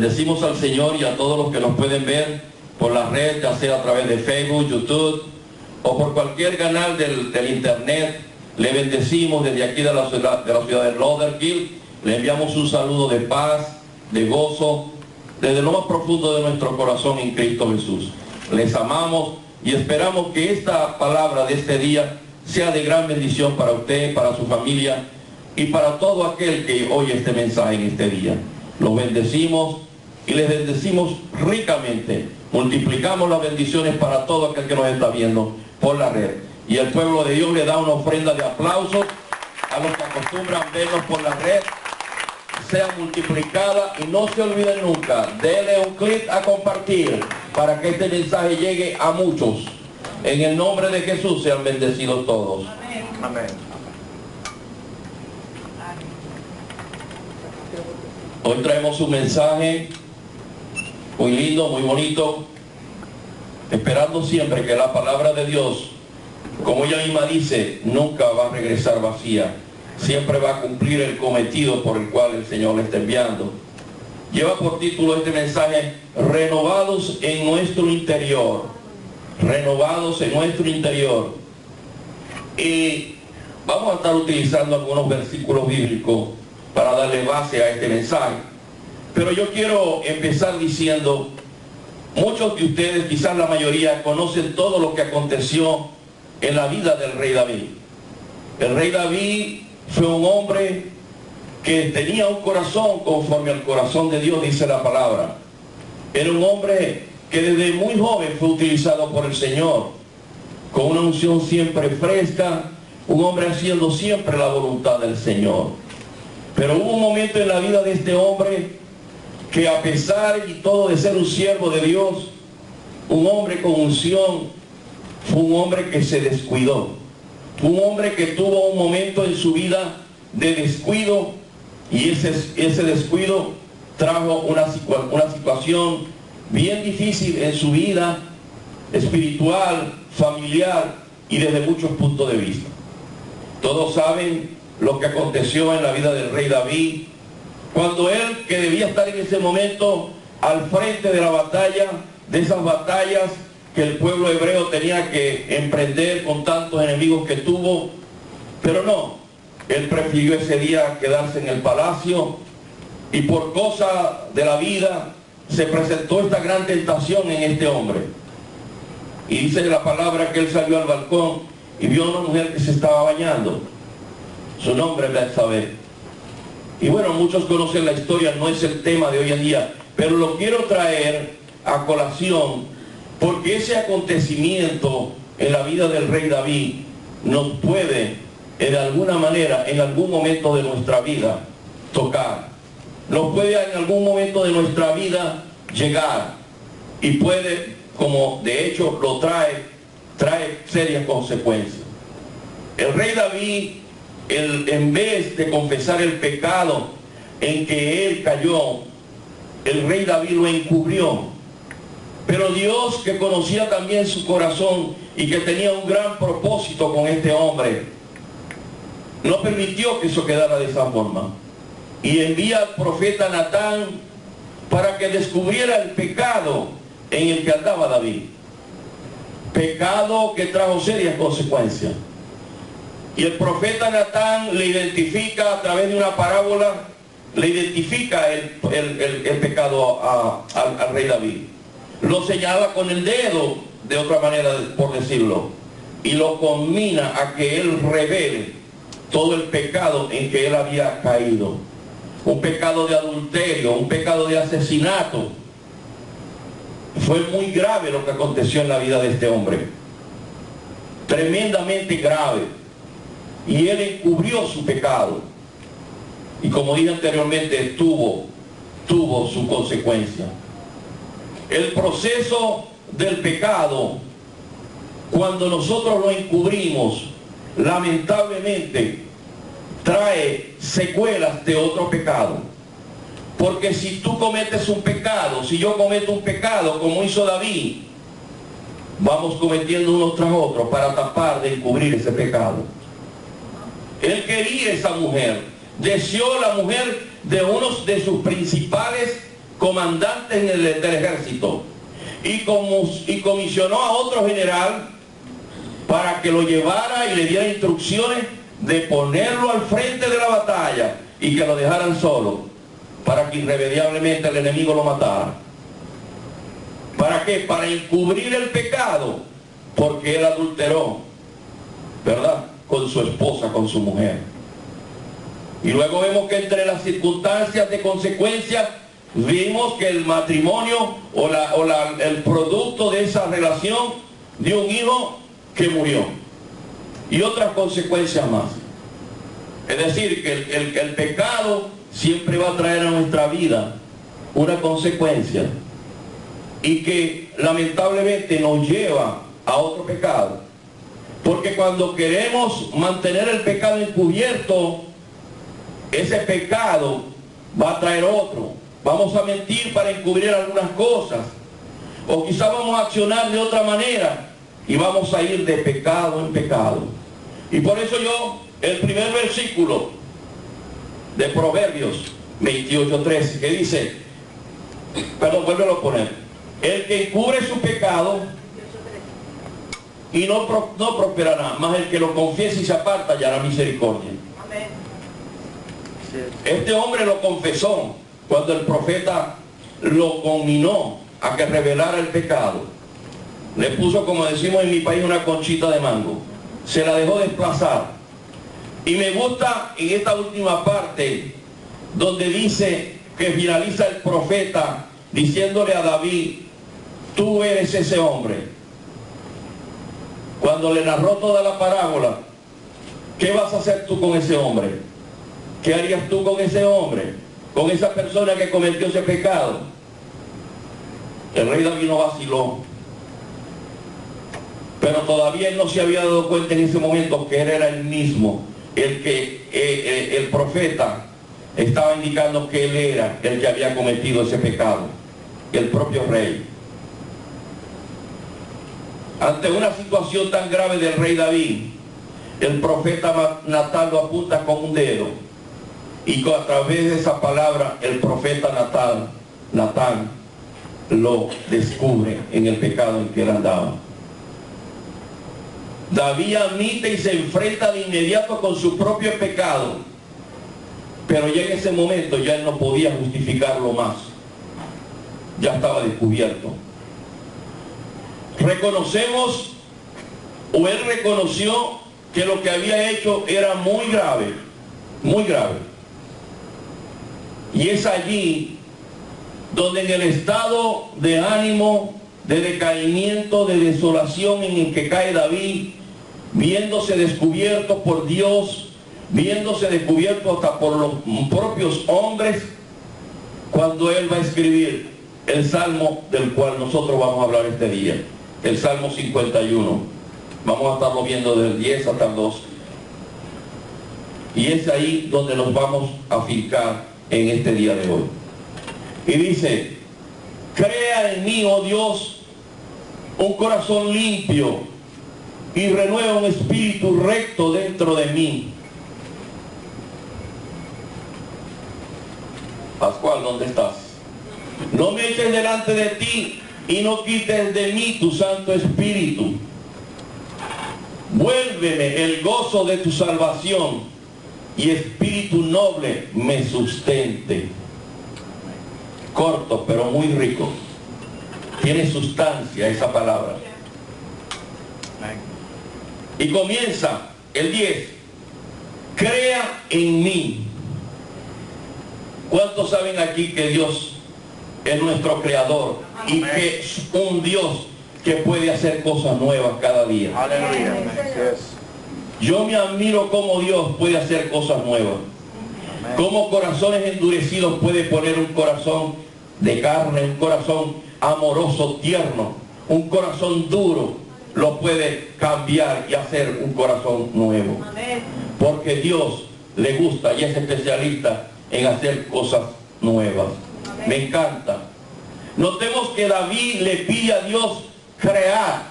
Bendecimos al Señor y a todos los que nos pueden ver por la red, ya sea a través de Facebook, YouTube o por cualquier canal del internet. Le bendecimos desde aquí de la ciudad de Lauderhill. Le enviamos un saludo de paz, de gozo, desde lo más profundo de nuestro corazón en Cristo Jesús. Les amamos y esperamos que esta palabra de este día sea de gran bendición para usted, para su familia y para todo aquel que oye este mensaje en este día. Los bendecimos y les bendecimos ricamente. Multiplicamos las bendiciones para todo aquel que nos está viendo por la red. Y el pueblo de Dios le da una ofrenda de aplausos a los que acostumbran vernos por la red. Sea multiplicada y no se olviden nunca, denle un clic a compartir para que este mensaje llegue a muchos. En el nombre de Jesús sean bendecidos todos. Amén. Amén. Hoy traemos un mensaje muy lindo, muy bonito, esperando siempre que la palabra de Dios, como ella misma dice, nunca va a regresar vacía. Siempre va a cumplir el cometido por el cual el Señor le está enviando. Lleva por título este mensaje, renovados en nuestro interior. Renovados en nuestro interior. Y vamos a estar utilizando algunos versículos bíblicos para darle base a este mensaje. Pero yo quiero empezar diciendo, muchos de ustedes, quizás la mayoría, conocen todo lo que aconteció en la vida del rey David. El rey David fue un hombre que tenía un corazón conforme al corazón de Dios, dice la palabra. Era un hombre que desde muy joven fue utilizado por el Señor, con una unción siempre fresca, un hombre haciendo siempre la voluntad del Señor. Pero hubo un momento en la vida de este hombre que, a pesar y todo de ser un siervo de Dios, un hombre con unción, fue un hombre que se descuidó. Un hombre que tuvo un momento en su vida de descuido, y ese descuido trajo una situación bien difícil en su vida espiritual, familiar y desde muchos puntos de vista. Todos saben lo que aconteció en la vida del rey David, cuando él, que debía estar en ese momento al frente de la batalla, de esas batallas que el pueblo hebreo tenía que emprender con tantos enemigos que tuvo, pero no, él prefirió ese día quedarse en el palacio, y por cosa de la vida se presentó esta gran tentación en este hombre. Y dice la palabra que él salió al balcón y vio a una mujer que se estaba bañando. Su nombre es Betsabé. Y bueno, muchos conocen la historia, no es el tema de hoy en día, pero lo quiero traer a colación porque ese acontecimiento en la vida del rey David nos puede, de alguna manera, en algún momento de nuestra vida, tocar. Nos puede en algún momento de nuestra vida llegar. Y puede, como de hecho lo trae serias consecuencias. El rey David, en vez de confesar el pecado en que él cayó, el rey David lo encubrió. Pero Dios, que conocía también su corazón y que tenía un gran propósito con este hombre, no permitió que eso quedara de esa forma. Y envía al profeta Natán para que descubriera el pecado en el que andaba David. Pecado que trajo serias consecuencias. Y el profeta Natán le identifica a través de una parábola, le identifica el pecado al rey David. Lo señala con el dedo, de otra manera por decirlo, y lo conmina a que él revele todo el pecado en que él había caído. Un pecado de adulterio, un pecado de asesinato. Fue muy grave lo que aconteció en la vida de este hombre. Tremendamente grave. Y él encubrió su pecado. Y como dije anteriormente, tuvo su consecuencia. El proceso del pecado, cuando nosotros lo encubrimos, lamentablemente trae secuelas de otro pecado. Porque si tú cometes un pecado, si yo cometo un pecado como hizo David, vamos cometiendo unos tras otros para tapar, de encubrir ese pecado. Él quería esa mujer, deseó la mujer de uno de sus principales comandantes del ejército, y comisionó a otro general para que lo llevara y le diera instrucciones de ponerlo al frente de la batalla y que lo dejaran solo, para que irremediablemente el enemigo lo matara. ¿Para qué? Para encubrir el pecado, porque él adulteró, ¿verdad?, con su esposa, con su mujer. Y luego vemos que entre las circunstancias de consecuencia, vimos que el matrimonio el producto de esa relación dio un hijo que murió, y otras consecuencias más. Es decir, que el pecado siempre va a traer a nuestra vida una consecuencia, y que lamentablemente nos lleva a otro pecado, porque cuando queremos mantener el pecado encubierto, ese pecado va a traer otro. Vamos a mentir para encubrir algunas cosas, o quizás vamos a accionar de otra manera y vamos a ir de pecado en pecado. Y por eso el primer versículo de Proverbios 28:13, que dice, perdón, vuélvelo a poner: el que encubre su pecado y no prosperará, mas el que lo confiese y se aparta hallará misericordia. Amén. Este hombre lo confesó cuando el profeta lo conminó a que revelara el pecado. Le puso, como decimos en mi país, una conchita de mango. Se la dejó desplazar. Y me gusta en esta última parte, donde dice que finaliza el profeta diciéndole a David: tú eres ese hombre. Cuando le narró toda la parábola, ¿qué vas a hacer tú con ese hombre? ¿Qué harías tú con ese hombre? Con esa persona que cometió ese pecado. El rey David no vaciló, pero todavía él no se había dado cuenta en ese momento que él era el mismo, el que el profeta estaba indicando que él era el que había cometido ese pecado, el propio rey. Ante una situación tan grave del rey David, el profeta Natán lo apunta con un dedo, y a través de esa palabra el profeta Natán lo descubre en el pecado en que él andaba. David admite y se enfrenta de inmediato con su propio pecado, pero ya en ese momento ya él no podía justificarlo más, ya estaba descubierto. Reconocemos, o él reconoció, que lo que había hecho era muy grave, muy grave. Y es allí donde, en el estado de ánimo, de decaimiento, de desolación en el que cae David, viéndose descubierto por Dios, viéndose descubierto hasta por los propios hombres, cuando él va a escribir el salmo del cual nosotros vamos a hablar este día, el Salmo 51. Vamos a estarlo viendo del 10 hasta el 12. Y es ahí donde nos vamos a fijar en este día de hoy. Y dice: crea en mí, oh Dios, un corazón limpio, y renueva un espíritu recto dentro de mí. Pascual, ¿dónde estás? No me eches delante de ti y no quites de mí tu Santo Espíritu. Vuélveme el gozo de tu salvación, y espíritu noble me sustente. Corto, pero muy rico. Tiene sustancia esa palabra. Y comienza el 10. Crea en mí. ¿Cuántos saben aquí que Dios es nuestro creador y que es un Dios que puede hacer cosas nuevas cada día? Aleluya. Yo me admiro cómo Dios puede hacer cosas nuevas. Cómo corazones endurecidos puede poner un corazón de carne, un corazón amoroso, tierno, un corazón duro, lo puede cambiar y hacer un corazón nuevo. Porque Dios le gusta y es especialista en hacer cosas nuevas. Me encanta. Notemos que David le pide a Dios crear.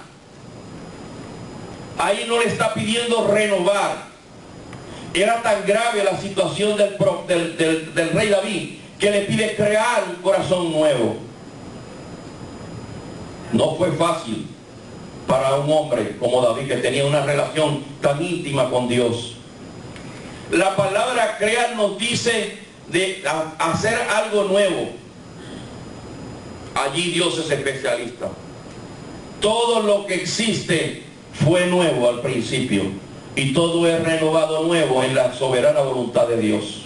Ahí no le está pidiendo renovar. Era tan grave la situación del rey David, que le pide crear un corazón nuevo. No fue fácil para un hombre como David, que tenía una relación tan íntima con Dios. La palabra crear nos dice de hacer algo nuevo. Allí Dios es especialista. Todo lo que existe fue nuevo al principio, y todo es renovado nuevo en la soberana voluntad de Dios.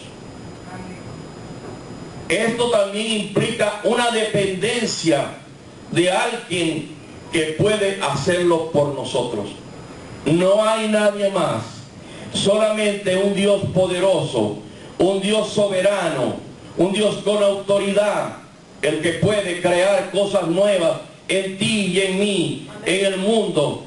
Esto también implica una dependencia de alguien que puede hacerlo por nosotros. No hay nadie más, solamente un Dios poderoso, un Dios soberano, un Dios con autoridad, el que puede crear cosas nuevas en ti y en mí, en el mundo.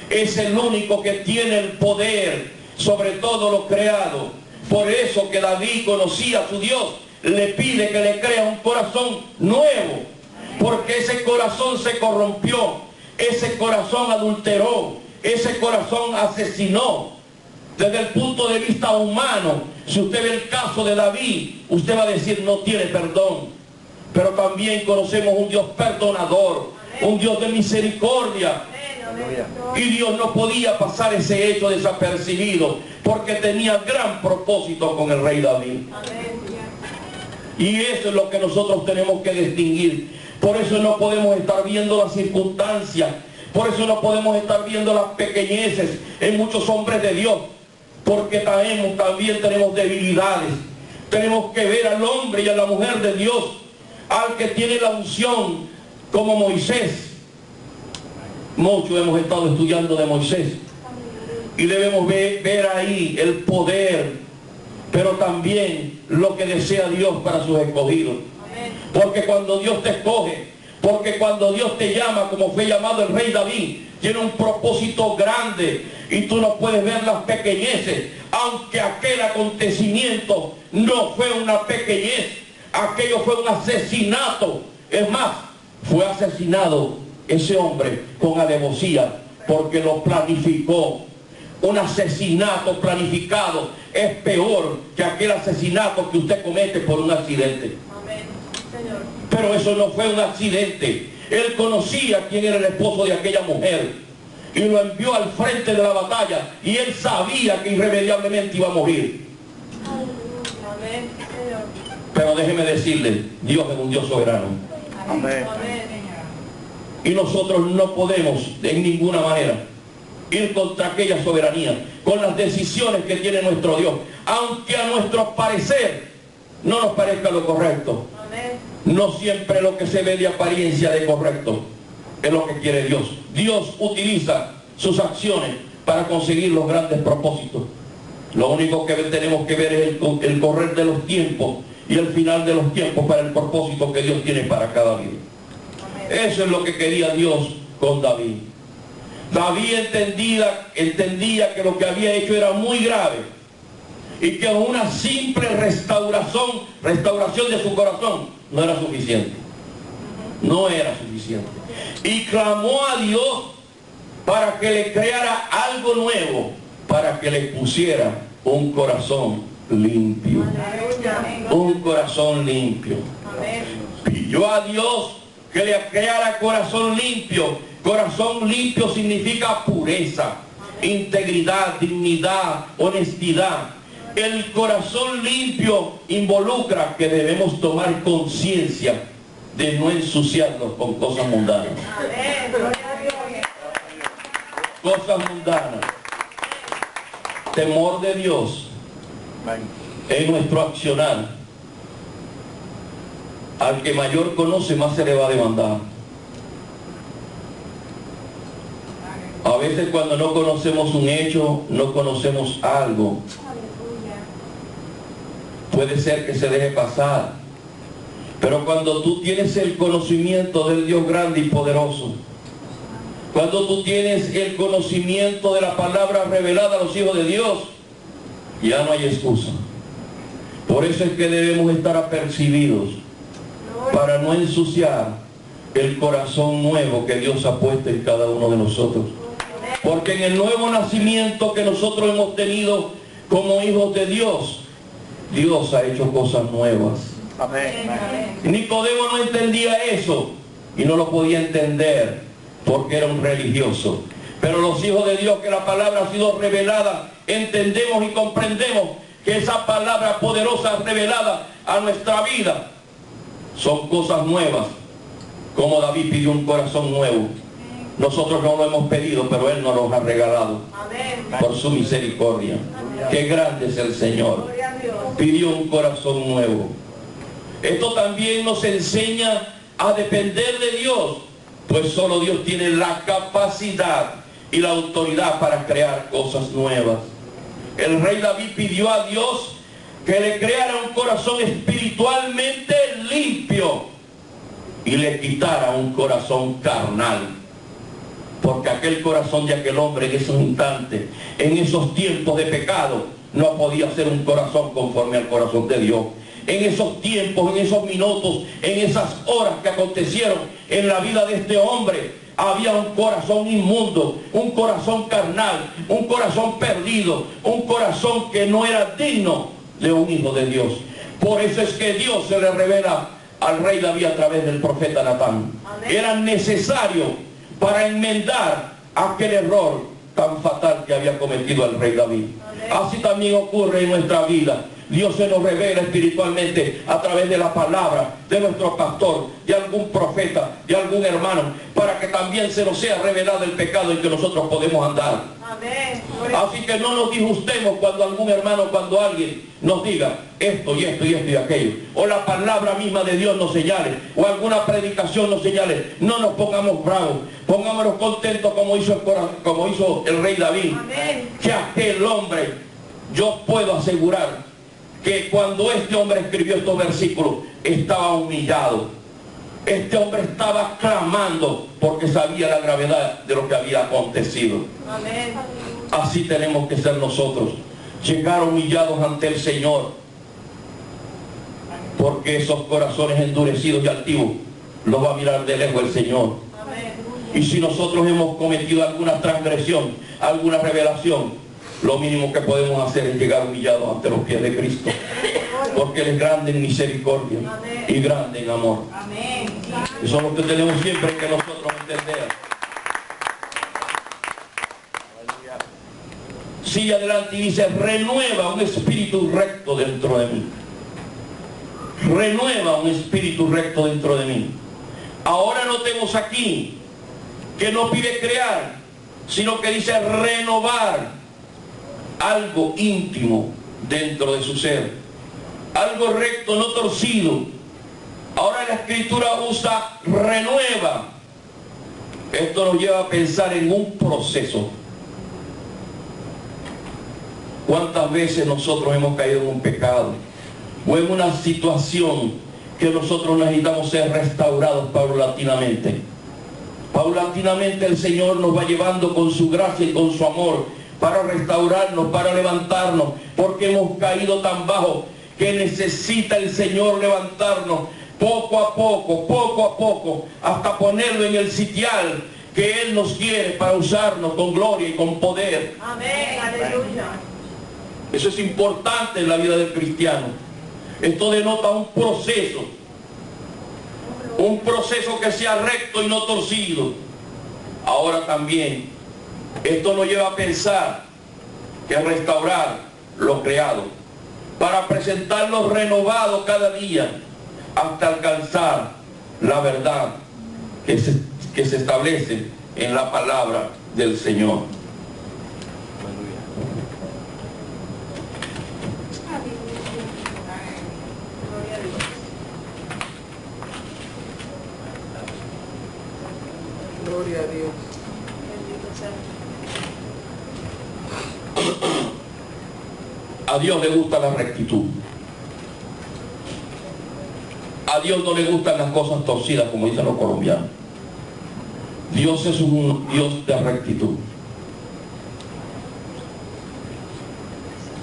Es el único que tiene el poder sobre todo lo creado. Por eso que David conocía a su Dios, le pide que le crea un corazón nuevo, porque ese corazón se corrompió, ese corazón adulteró, ese corazón asesinó. Desde el punto de vista humano, si usted ve el caso de David, usted va a decir no tiene perdón. Pero también conocemos un Dios perdonador, un Dios de misericordia. Y Dios no podía pasar ese hecho desapercibido, porque tenía gran propósito con el rey David. Y eso es lo que nosotros tenemos que distinguir. Por eso no podemos estar viendo las circunstancias, por eso no podemos estar viendo las pequeñeces en muchos hombres de Dios, porque también tenemos debilidades. Tenemos que ver al hombre y a la mujer de Dios, al que tiene la unción, como Moisés. Mucho hemos estado estudiando de Moisés y debemos ver ahí el poder, pero también lo que desea Dios para sus escogidos. Porque cuando Dios te escoge, porque cuando Dios te llama, como fue llamado el rey David, tiene un propósito grande, y tú no puedes ver las pequeñeces, aunque aquel acontecimiento no fue una pequeñez, aquello fue un asesinato. Es más, fue asesinado ese hombre con alevosía, porque lo planificó. Un asesinato planificado es peor que aquel asesinato que usted comete por un accidente. Amén, Señor. Pero eso no fue un accidente. Él conocía quién era el esposo de aquella mujer y lo envió al frente de la batalla, y él sabía que irremediablemente iba a morir. Amén, Señor. Pero déjeme decirle, Dios es un Dios soberano. Amén. Y nosotros no podemos en ninguna manera ir contra aquella soberanía con las decisiones que tiene nuestro Dios, aunque a nuestro parecer no nos parezca lo correcto. Amén. No siempre lo que se ve de apariencia de correcto es lo que quiere Dios. Dios utiliza sus acciones para conseguir los grandes propósitos. Lo único que tenemos que ver es el correr de los tiempos y el final de los tiempos para el propósito que Dios tiene para cada vida. Eso es lo que quería Dios con David. David entendía que lo que había hecho era muy grave, y que una simple restauración de su corazón no era suficiente. No era suficiente. Y clamó a Dios para que le creara algo nuevo, para que le pusiera un corazón limpio. Un corazón limpio. Pidió a Dios que le creara corazón limpio. Corazón limpio significa pureza, integridad, dignidad, honestidad. El corazón limpio involucra que debemos tomar conciencia de no ensuciarnos con cosas mundanas. Cosas mundanas. Temor de Dios en nuestro accionar. Al que mayor conoce, más se le va a demandar. A veces cuando no conocemos un hecho, no conocemos algo, puede ser que se deje pasar. Pero cuando tú tienes el conocimiento del Dios grande y poderoso, cuando tú tienes el conocimiento de la palabra revelada a los hijos de Dios, ya no hay excusa. Por eso es que debemos estar apercibidos para no ensuciar el corazón nuevo que Dios ha puesto en cada uno de nosotros. Porque en el nuevo nacimiento que nosotros hemos tenido como hijos de Dios, Dios ha hecho cosas nuevas. Amén. Nicodemo no entendía eso y no lo podía entender porque era un religioso. Pero los hijos de Dios, que la palabra ha sido revelada, entendemos y comprendemos que esa palabra poderosa revelada a nuestra vida son cosas nuevas. Como David pidió un corazón nuevo. Nosotros no lo hemos pedido, pero Él nos lo ha regalado. Por su misericordia. Qué grande es el Señor. Pidió un corazón nuevo. Esto también nos enseña a depender de Dios, pues solo Dios tiene la capacidad y la autoridad para crear cosas nuevas. El rey David pidió a Dios que le creara un corazón espiritualmente limpio y le quitara un corazón carnal. Porque aquel corazón de aquel hombre en esos instantes, en esos tiempos de pecado, no podía ser un corazón conforme al corazón de Dios. En esos tiempos, en esos minutos, en esas horas que acontecieron en la vida de este hombre, había un corazón inmundo, un corazón carnal, un corazón perdido, un corazón que no era digno de un hijo de Dios. Por eso es que Dios se le revela al rey David a través del profeta Natán. Era necesario para enmendar aquel error tan fatal que había cometido el rey David. Así también ocurre en nuestra vida. Dios se nos revela espiritualmente a través de la palabra de nuestro pastor, de algún profeta, de algún hermano, para que también se nos sea revelado el pecado en que nosotros podemos andar. Amén. Así que no nos disgustemos cuando algún hermano, cuando alguien nos diga esto y esto y esto y aquello, o la palabra misma de Dios nos señale, o alguna predicación nos señale. No nos pongamos bravos, pongámonos contentos como hizo el rey David. Amén. Que aquel hombre, yo puedo asegurar que cuando este hombre escribió estos versículos, estaba humillado. Este hombre estaba clamando porque sabía la gravedad de lo que había acontecido. Amén. Así tenemos que ser nosotros. Llegar humillados ante el Señor. Porque esos corazones endurecidos y altivos los va a mirar de lejos el Señor. Amén. Y si nosotros hemos cometido alguna transgresión, alguna revelación, lo mínimo que podemos hacer es llegar humillados ante los pies de Cristo. Porque Él es grande en misericordia y grande en amor. Amén. Eso es lo que tenemos siempre que nosotros entender. Sigue adelante y dice: renueva un espíritu recto dentro de mí. Renueva un espíritu recto dentro de mí. Ahora notemos aquí que no pide crear, sino que dice renovar algo íntimo dentro de su ser, algo recto, no torcido. Ahora la escritura usa renueva. Esto nos lleva a pensar en un proceso. ¿Cuántas veces nosotros hemos caído en un pecado o en una situación que nosotros necesitamos ser restaurados paulatinamente? Paulatinamente el Señor nos va llevando con su gracia y con su amor para restaurarnos, para levantarnos, porque hemos caído tan bajo que necesita el Señor levantarnos poco a poco, hasta ponerlo en el sitial que Él nos quiere para usarnos con gloria y con poder. Amén. Aleluya. Eso es importante en la vida del cristiano. Esto denota un proceso que sea recto y no torcido. Ahora también esto nos lleva a pensar que restaurar lo creado para presentarlo renovado cada día hasta alcanzar la verdad que se establece en la palabra del Señor. Gloria a Dios. Bendito sea. A Dios le gusta la rectitud. A Dios no le gustan las cosas torcidas, como dicen los colombianos. Dios es un Dios de rectitud.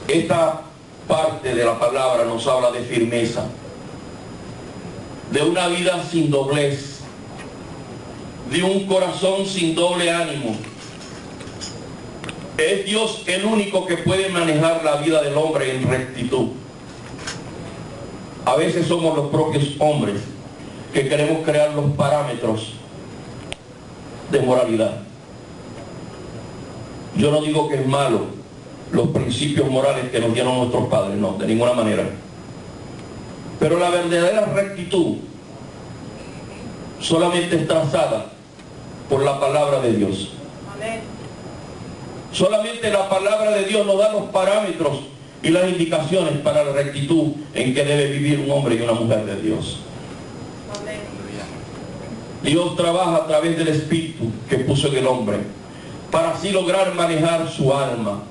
Esta parte de la palabra nos habla de firmeza, de una vida sin doblez, de un corazón sin doble ánimo. Es Dios el único que puede manejar la vida del hombre en rectitud. A veces somos los propios hombres que queremos crear los parámetros de moralidad. Yo no digo que es malo los principios morales que nos dieron nuestros padres, no, de ninguna manera. Pero la verdadera rectitud solamente es trazada por la palabra de Dios. Amén. Solamente la palabra de Dios nos da los parámetros y las indicaciones para la rectitud en que debe vivir un hombre y una mujer de Dios. Amén. Dios trabaja a través del Espíritu que puso en el hombre para así lograr manejar su alma.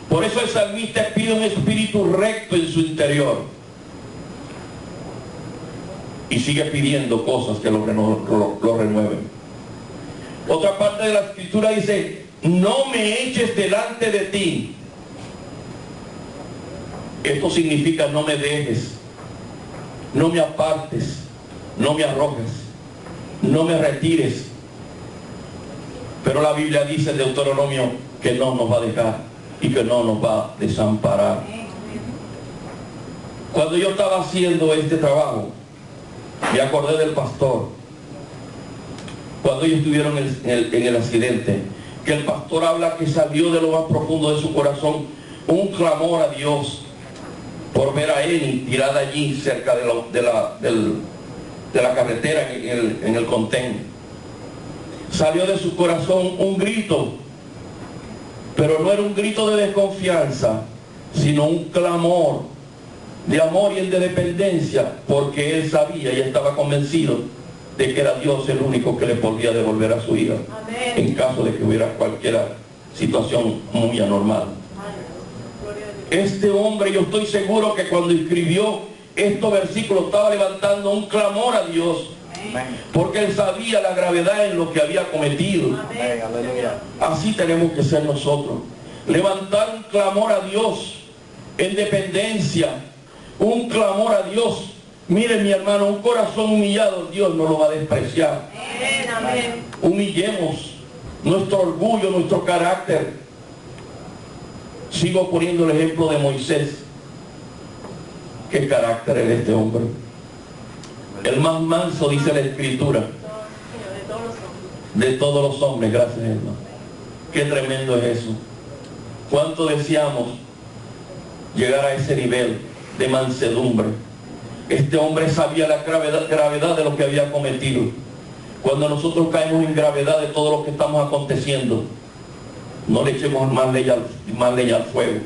Por eso el salmista pide un espíritu recto en su interior y sigue pidiendo cosas que lo renueven. Otra parte de la escritura dice: no me eches delante de ti. Esto significa no me dejes, no me apartes, no me arrojes, no me retires. Pero la Biblia dice en Deuteronomio que no nos va a dejar y que no nos va a desamparar. Cuando yo estaba haciendo este trabajo, me acordé del pastor. Cuando ellos estuvieron en el accidente, que el pastor habla que salió de lo más profundo de su corazón un clamor a Dios por ver a Eni tirada allí cerca de la carretera en el contén. Salió de su corazón un grito, pero no era un grito de desconfianza, sino un clamor de amor y de dependencia, porque él sabía y estaba convencido de que era Dios el único que le podía devolver a su hija. Amén. En caso de que hubiera cualquier situación muy anormal. Este hombre, yo estoy seguro que cuando escribió estos versículos estaba levantando un clamor a Dios, porque él sabía la gravedad en lo que había cometido. Amén. Así tenemos que ser nosotros, levantar un clamor a Dios en dependencia, un clamor a Dios. Mire, mi hermano, un corazón humillado Dios no lo va a despreciar. Amén. Amén. Humillemos nuestro orgullo, nuestro carácter. Sigo poniendo el ejemplo de Moisés. ¿Qué carácter es este hombre? El más manso, dice la Escritura, de todos los hombres. Gracias, hermano. Qué tremendo es eso. ¿Cuánto deseamos llegar a ese nivel de mansedumbre? Este hombre sabía la gravedad de lo que había cometido. Cuando nosotros caemos en gravedad de todo lo que estamos aconteciendo, no le echemos más leña al fuego.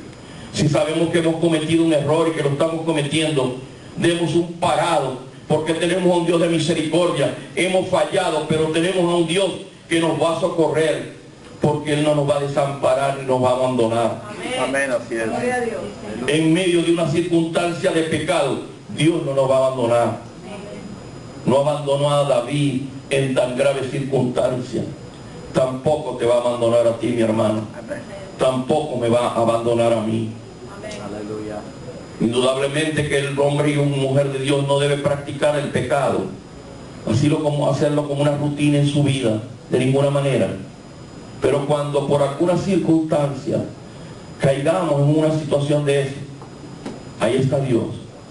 Si sabemos que hemos cometido un error y que lo estamos cometiendo, demos un parado, porque tenemos a un Dios de misericordia. Hemos fallado, pero tenemos a un Dios que nos va a socorrer, porque Él no nos va a desamparar ni nos va a abandonar. Amén. Así es. Gloria a Dios. En medio de una circunstancia de pecado, Dios no nos va a abandonar. No abandonó a David en tan grave circunstancia. Tampoco te va a abandonar a ti, mi hermano. Tampoco me va a abandonar a mí. Aleluya. Indudablemente que el hombre y una mujer de Dios no debe practicar el pecado, hacerlo como una rutina en su vida, de ninguna manera. Pero cuando por alguna circunstancia caigamos en una situación de eso, ahí está Dios,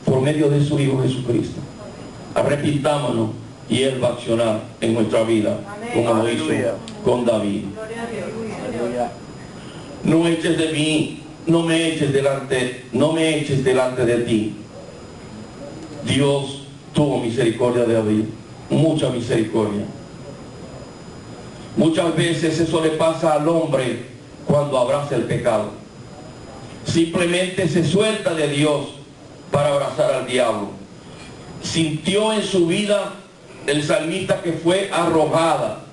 por medio de su Hijo Jesucristo. Arrepentámonos y Él va a accionar en nuestra vida, como lo hizo con David. Gloria a Dios. Aleluya. No eches de mí, no me eches delante de ti. Dios tuvo misericordia de David, mucha misericordia. Muchas veces eso le pasa al hombre cuando abraza el pecado. Simplemente se suelta de Dios para abrazar al diablo. Sintió en su vida el salmista que fue arrojada,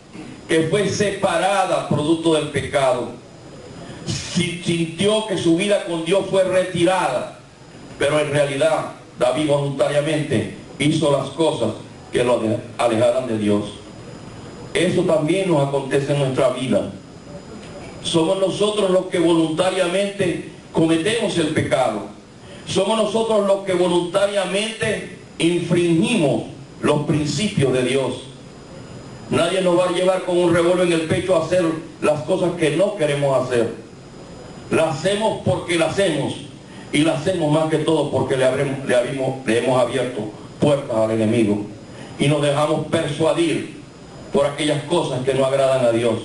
que fue separada producto del pecado. Sintió que su vida con Dios fue retirada, pero en realidad David voluntariamente hizo las cosas que lo alejaran de Dios. Eso también nos acontece en nuestra vida. Somos nosotros los que voluntariamente cometemos el pecado. Somos nosotros los que voluntariamente infringimos los principios de Dios. Nadie nos va a llevar con un revólver en el pecho a hacer las cosas que no queremos hacer. Las hacemos porque las hacemos, Y la hacemos más que todo porque le hemos abierto puertas al enemigo. Y nos dejamos persuadir por aquellas cosas que no agradan a Dios.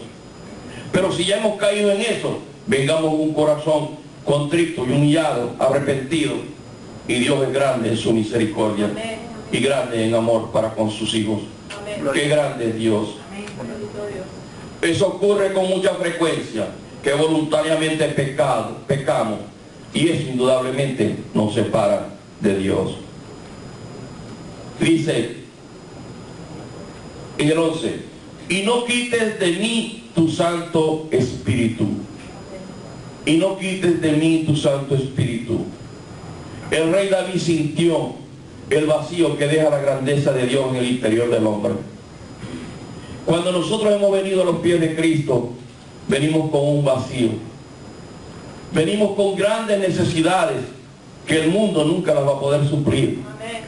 Pero si ya hemos caído en eso, vengamos con un corazón contrito y humillado, arrepentido. Y Dios es grande en su misericordia. Amén. Y grande en amor para con sus hijos. Amén. Qué grande es Dios. Bendito Dios. Eso ocurre con mucha frecuencia, que voluntariamente pecamos. Y eso indudablemente nos separa de Dios. Dice en el 11, y no quites de mí tu Santo Espíritu. Y no quites de mí tu Santo Espíritu. El rey David sintió el vacío que deja la grandeza de Dios en el interior del hombre. Cuando nosotros hemos venido a los pies de Cristo, venimos con un vacío. Venimos con grandes necesidades que el mundo nunca las va a poder suplir. Amén.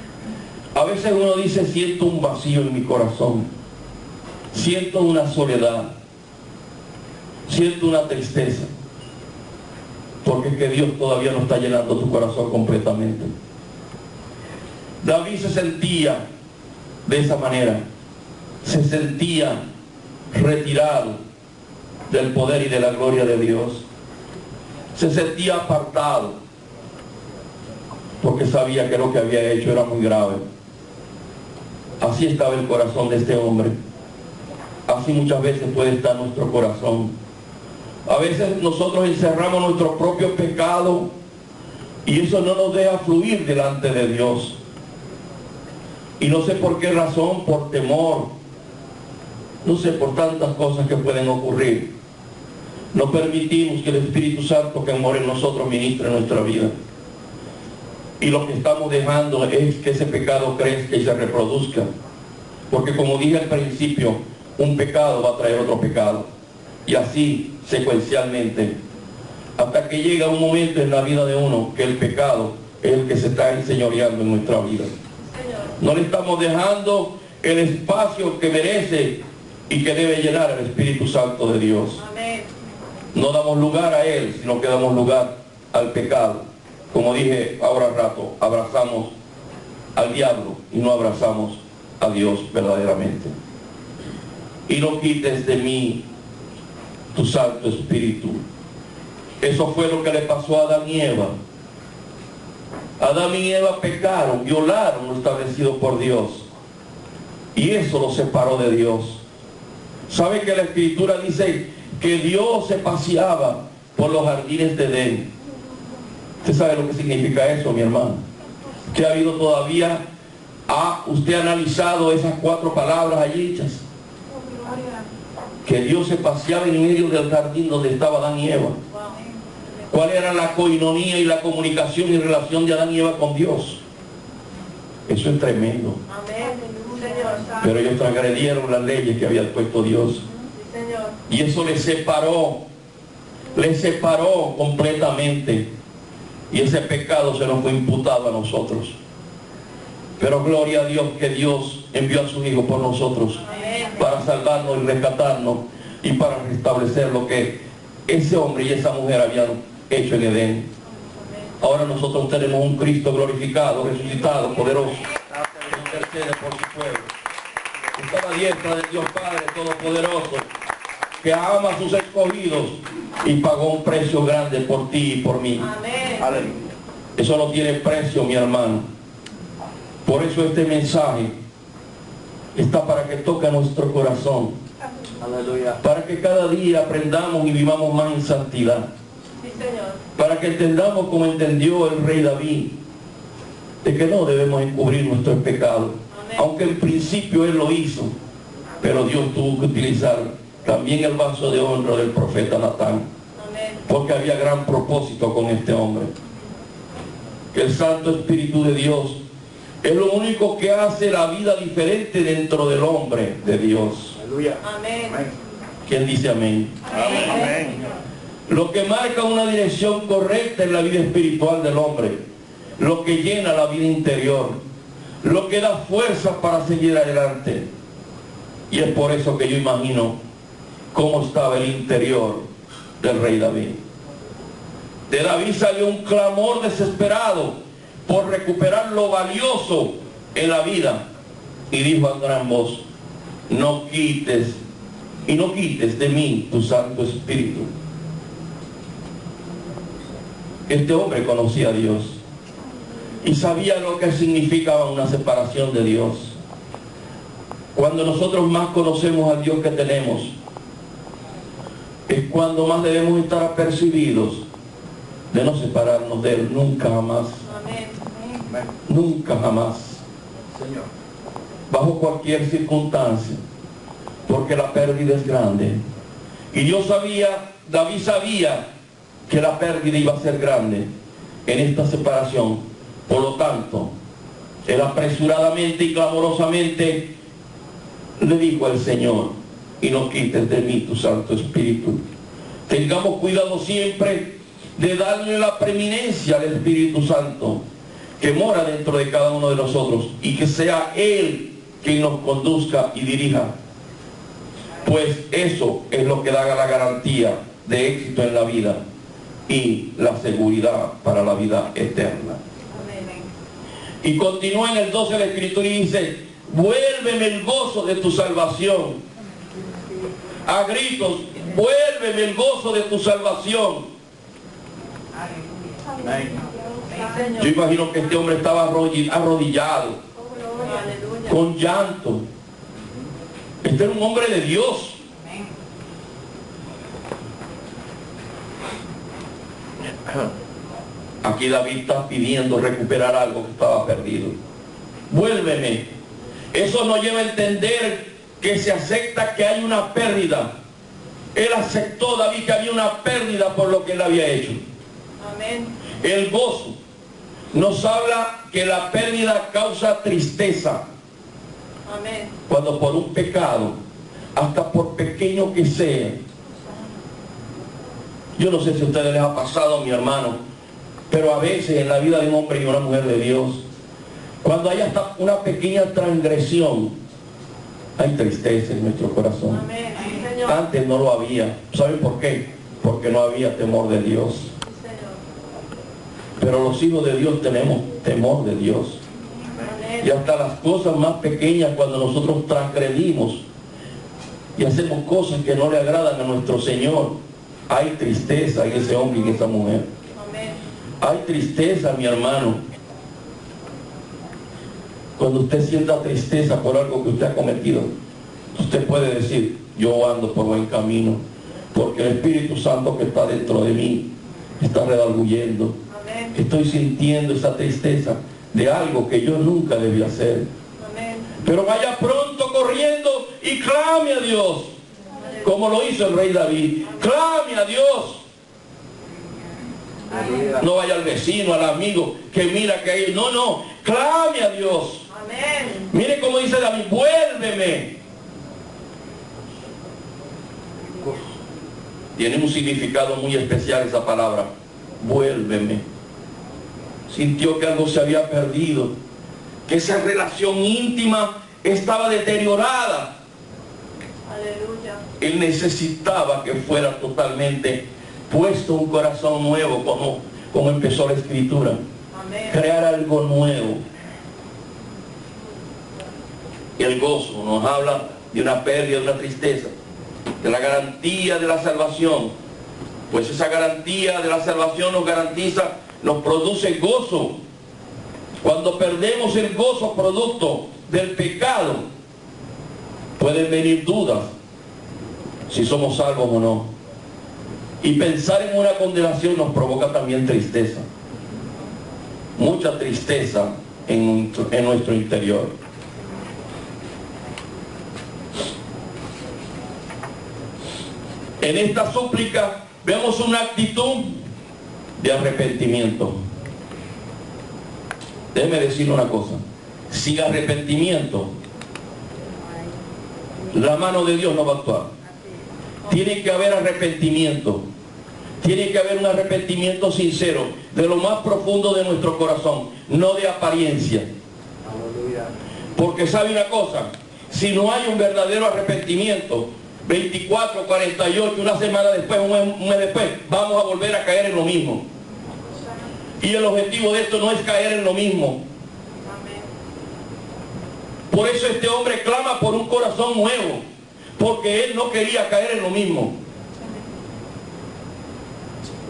A veces uno dice, siento un vacío en mi corazón. Siento una soledad. Siento una tristeza. Porque es que Dios todavía no está llenando tu corazón completamente. David se sentía de esa manera. Se sentía retirado del poder y de la gloria de Dios. Se sentía apartado porque sabía que lo que había hecho era muy grave. Así estaba el corazón de este hombre. Así muchas veces puede estar nuestro corazón. A veces nosotros encerramos nuestro propio pecado y eso no nos deja fluir delante de Dios. Y no sé por qué razón, por temor, no sé, por tantas cosas que pueden ocurrir, no permitimos que el Espíritu Santo que mora en nosotros ministre nuestra vida. Y lo que estamos dejando es que ese pecado crezca y se reproduzca. Porque como dije al principio, un pecado va a traer otro pecado. Y así, secuencialmente, hasta que llega un momento en la vida de uno que el pecado es el que se está enseñoreando en nuestra vida. No le estamos dejando el espacio que merece y que debe llenar el Espíritu Santo de Dios. Amén. No damos lugar a Él, sino que damos lugar al pecado. Como dije ahora al rato, abrazamos al diablo y no abrazamos a Dios verdaderamente. Y no quites de mí tu Santo Espíritu. Eso fue lo que le pasó a Adán y Eva. Adán y Eva pecaron, violaron lo establecido por Dios. Y eso los separó de Dios. ¿Sabe que la Escritura dice que Dios se paseaba por los jardines de Edén? ¿Usted sabe lo que significa eso, mi hermano? ¿Que ha habido todavía? ¿Ha usted analizado esas 4 palabras allí hechas? Que Dios se paseaba en medio del jardín donde estaba Adán y Eva. ¿Cuál era la coinonía y la comunicación y relación de Adán y Eva con Dios? Eso es tremendo. Amén. Señor. Pero ellos transgredieron las leyes que había puesto Dios. Sí, Señor. Y eso les separó completamente. Y ese pecado se nos fue imputado a nosotros. Pero gloria a Dios que Dios envió a su Hijo por nosotros. Amén. Para salvarnos y rescatarnos y para restablecer lo que ese hombre y esa mujer habían hecho en Edén. Ahora nosotros tenemos un Cristo glorificado, resucitado, poderoso, que intercede por su pueblo. Está a la diestra del Dios Padre Todopoderoso, que ama a sus escogidos y pagó un precio grande por ti y por mí. Amén. Aleluya. Eso no tiene precio, mi hermano. Por eso este mensaje está para que toque nuestro corazón, Aleluya. para que cada día aprendamos y vivamos más en santidad, Sí, Señor. para que entendamos como entendió el rey David, de que no debemos encubrir nuestros pecados, Amén. aunque en principio él lo hizo, pero Dios tuvo que utilizar también el vaso de honra del profeta Natán, Amén. porque había gran propósito con este hombre. Que el Santo Espíritu de Dios es lo único que hace la vida diferente dentro del hombre de Dios. Aleluya. Amén. ¿Quién dice amén? Amén. Lo que marca una dirección correcta en la vida espiritual del hombre, lo que llena la vida interior, lo que da fuerza para seguir adelante. Y es por eso que yo imagino cómo estaba el interior del rey David. de David salió un clamor desesperado por recuperar lo valioso en la vida. Y dijo a gran voz: no quites de mí tu Santo Espíritu. Este hombre conocía a Dios y sabía lo que significaba una separación de Dios. Cuando nosotros más conocemos al Dios que tenemos, es cuando más debemos estar apercibidos de no separarnos de Él nunca jamás. Amén. Nunca jamás. Señor. Bajo cualquier circunstancia, porque la pérdida es grande. Y David sabía que la pérdida iba a ser grande en esta separación. Por lo tanto, él apresuradamente y clamorosamente le dijo al Señor: y no quites de mí tu Santo Espíritu. Tengamos cuidado siempre de darle la preeminencia al Espíritu Santo que mora dentro de cada uno de nosotros, y que sea Él quien nos conduzca y dirija, pues eso es lo que da la garantía de éxito en la vida y la seguridad para la vida eterna. Amén. Y continúa en el 12 de la Escritura y dice: vuélveme el gozo de tu salvación. A gritos: vuélveme el gozo de tu salvación. Amén. Yo imagino que este hombre estaba arrodillado, Aleluya. con llanto. Este era un hombre de Dios. Aquí David está pidiendo recuperar algo que estaba perdido. Vuélveme. Eso nos lleva a entender que se acepta que hay una pérdida. Él aceptó, David, que había una pérdida por lo que él había hecho. Amén. El gozo nos habla que la pérdida causa tristeza. Amén. Cuando por un pecado, hasta por pequeño que sea, yo no sé si a ustedes les ha pasado, mi hermano, pero a veces en la vida de un hombre y una mujer de Dios, cuando hay hasta una pequeña transgresión, hay tristeza en nuestro corazón. Amén. Sí, Señor. Antes no lo había. ¿Saben por qué? Porque no había temor de Dios. Sí, Señor. Pero los hijos de Dios tenemos temor de Dios. Y Amén. hasta las cosas más pequeñas, cuando nosotros transgredimos y hacemos cosas que no le agradan a nuestro Señor, hay tristeza en ese hombre y en esa mujer. Amén. Hay tristeza, mi hermano. Cuando usted sienta tristeza por algo que usted ha cometido, usted puede decir: yo ando por buen camino, porque el Espíritu Santo que está dentro de mí está redarguyendo. Amén. Estoy sintiendo esa tristeza de algo que yo nunca debí hacer. Amén. Pero vaya pronto corriendo y clame a Dios, como lo hizo el rey David. Clame a Dios. Aleluya. No vaya al vecino, al amigo que mira que hay. No, clame a Dios. Amén. Mire cómo dice David: vuélveme. Tiene un significado muy especial esa palabra, vuélveme. Sintió que algo se había perdido, que esa relación íntima estaba deteriorada. Aleluya. Él necesitaba que fuera totalmente puesto un corazón nuevo, como empezó la Escritura. Amén. Crear algo nuevo. El gozo nos habla de una pérdida, de una tristeza, de la garantía de la salvación. Pues esa garantía de la salvación nos produce gozo. Cuando perdemos el gozo producto del pecado, pueden venir dudas si somos salvos o no. Y pensar en una condenación nos provoca también tristeza. Mucha tristeza en nuestro interior. En esta súplica vemos una actitud de arrepentimiento. Déjeme decirle una cosa: sin arrepentimiento, la mano de Dios no va a actuar. Tiene que haber arrepentimiento. Tiene que haber un arrepentimiento sincero, de lo más profundo de nuestro corazón, no de apariencia. Aleluya. Porque sabe una cosa: si no hay un verdadero arrepentimiento, 24, 48, una semana después, un mes después, vamos a volver a caer en lo mismo. Y el objetivo de esto no es caer en lo mismo. Amén. Por eso este hombre clama por un corazón nuevo, porque él no quería caer en lo mismo.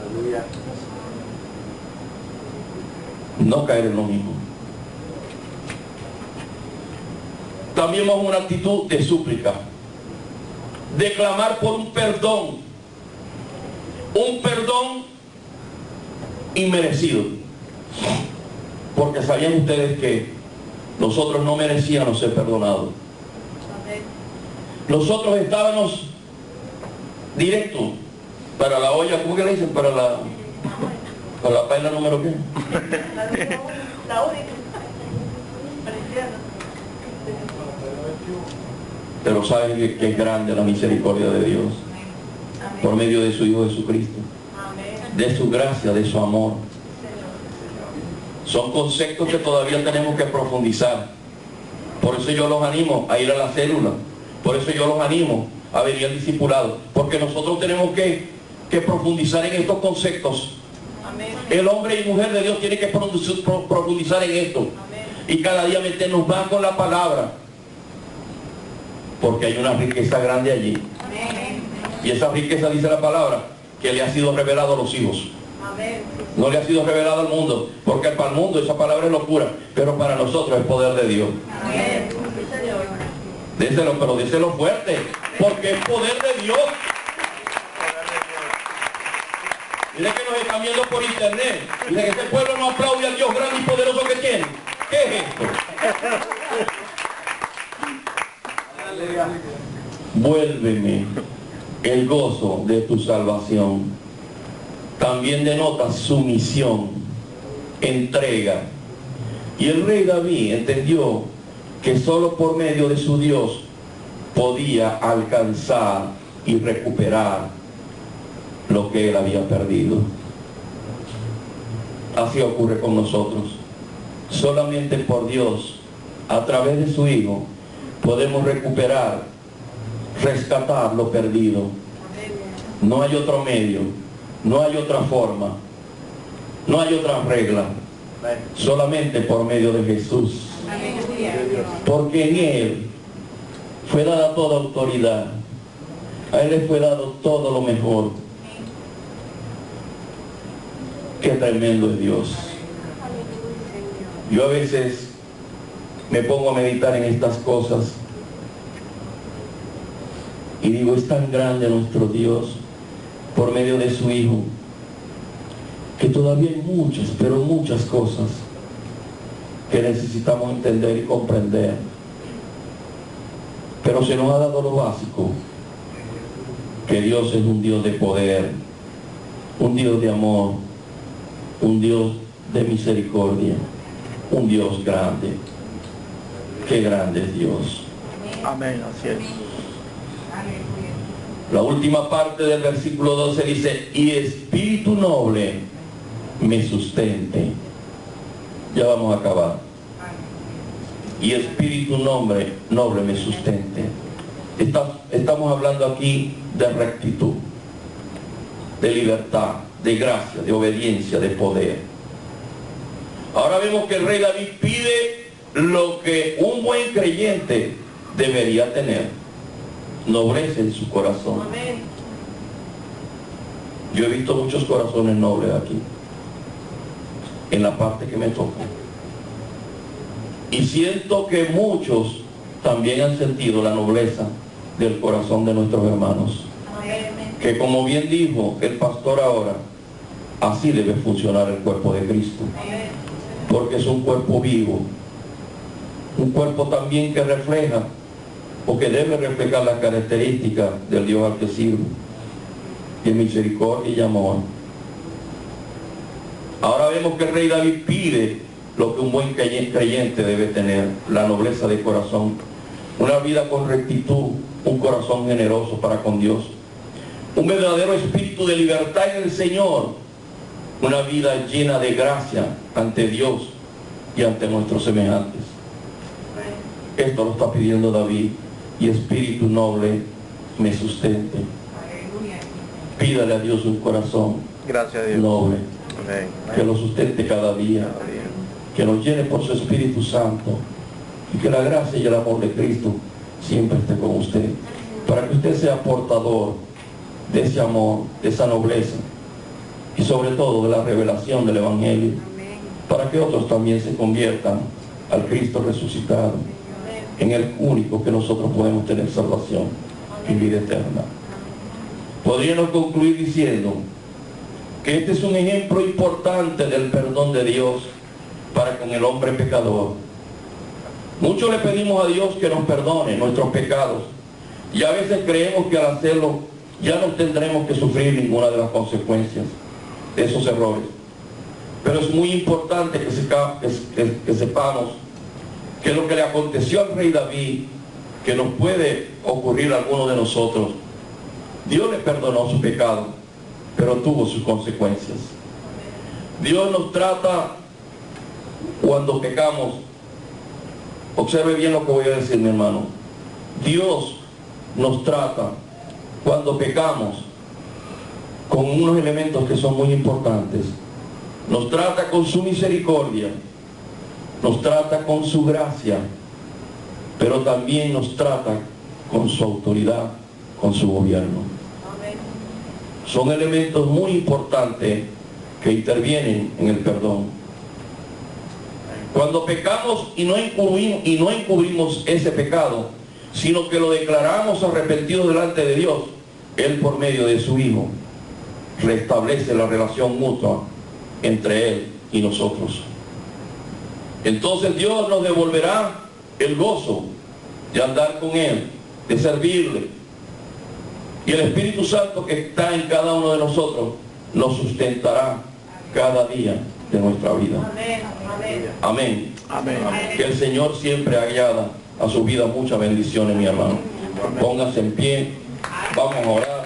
Aleluya. No caer en lo mismo. También vamos a una actitud de súplica, de clamar por un perdón inmerecido, porque sabían ustedes que nosotros no merecíamos ser perdonados. Amén. Nosotros estábamos directos para la olla, ¿cómo que le dicen? Para la paila número qué. La única. Cristiana. Pero saben que es grande la misericordia de Dios por Amén. medio de su Hijo Jesucristo, Amén. de su gracia, de su amor. Señor. Son conceptos que todavía tenemos que profundizar. Por eso yo los animo a ir a la célula. Por eso yo los animo a venir al discipulado. Porque nosotros tenemos que profundizar en estos conceptos. Amén. El hombre y mujer de Dios tiene que profundizar en esto. Amén. Y cada día meternos más con la palabra. Porque hay una riqueza grande allí. Amén. Y esa riqueza, dice la palabra, que le ha sido revelado a los hijos. Amén. No le ha sido revelado al mundo, porque para el mundo esa palabra es locura, pero para nosotros es poder de Dios. Amén. Sí, Señor. Déselo, pero déselo fuerte, porque es poder de Dios. Mire que nos están viendo por internet. Dice que este pueblo no aplaude al Dios grande y poderoso que tiene. ¿Qué es esto? Aleluya. Vuélveme el gozo de tu salvación. También denota sumisión, entrega. Y el rey David entendió que solo por medio de su Dios podía alcanzar y recuperar lo que él había perdido. Así ocurre con nosotros. Solamente por Dios, a través de su Hijo, podemos recuperar, rescatar lo perdido. No hay otro medio, no hay otra forma, no hay otra regla, Amén. solamente por medio de Jesús. Porque en Él fue dada toda autoridad, a Él le fue dado todo lo mejor. Qué tremendo es Dios. Yo a veces me pongo a meditar en estas cosas y digo, es tan grande nuestro Dios por medio de su Hijo, que todavía hay muchas, pero muchas cosas que necesitamos entender y comprender. Pero se nos ha dado lo básico, que Dios es un Dios de poder, un Dios de amor, un Dios de misericordia, un Dios grande. Qué grande es Dios. Amén, así es. La última parte del versículo 12 dice, y espíritu noble me sustente. Ya vamos a acabar. Y espíritu noble me sustente. Estamos hablando aquí de rectitud, de libertad, de gracia, de obediencia, de poder. Ahora vemos que el rey David pide lo que un buen creyente debería tener: nobleza en su corazón. Amén. Yo he visto muchos corazones nobles aquí, en la parte que me toca. Y siento que muchos también han sentido la nobleza del corazón de nuestros hermanos. Amén. Que, como bien dijo el pastor ahora, así debe funcionar el cuerpo de Cristo. Amén. Porque es un cuerpo vivo. Un cuerpo también que refleja, o que debe reflejar las características del Dios al que sirve, de misericordia y amor. Ahora vemos que el rey David pide lo que un buen creyente debe tener: la nobleza de corazón, una vida con rectitud, un corazón generoso para con Dios, un verdadero espíritu de libertad en el Señor, una vida llena de gracia ante Dios y ante nuestros semejantes. Esto lo está pidiendo David. Y espíritu noble me sustente. Pídale a Dios un corazón Gracias a Dios. noble. Amén. que lo sustente cada día, que nos llene por su Espíritu Santo y que la gracia y el amor de Cristo siempre esté con usted, para que usted sea portador de ese amor, de esa nobleza y sobre todo de la revelación del Evangelio, para que otros también se conviertan al Cristo resucitado, en el único que nosotros podemos tener salvación y vida eterna. Podríamos concluir diciendo que este es un ejemplo importante del perdón de Dios para con el hombre pecador. Muchos le pedimos a Dios que nos perdone nuestros pecados y a veces creemos que al hacerlo ya no tendremos que sufrir ninguna de las consecuencias de esos errores. Pero es muy importante que sepamos que lo que le aconteció al rey David, que nos puede ocurrir a alguno de nosotros, Dios le perdonó su pecado, pero tuvo sus consecuencias. Dios nos trata cuando pecamos. Observe bien lo que voy a decir, mi hermano. Dios nos trata cuando pecamos con unos elementos que son muy importantes. Nos trata con su misericordia, nos trata con su gracia, pero también nos trata con su autoridad, con su gobierno. Son elementos muy importantes que intervienen en el perdón. Cuando pecamos y no encubrimos ese pecado, sino que lo declaramos arrepentido delante de Dios, Él por medio de su Hijo restablece la relación mutua entre Él y nosotros. Entonces Dios nos devolverá el gozo de andar con Él, de servirle. Y el Espíritu Santo que está en cada uno de nosotros nos sustentará cada día de nuestra vida. Amén. Amén. Que el Señor siempre añada a su vida muchas bendiciones, mi hermano. Póngase en pie, vamos a orar.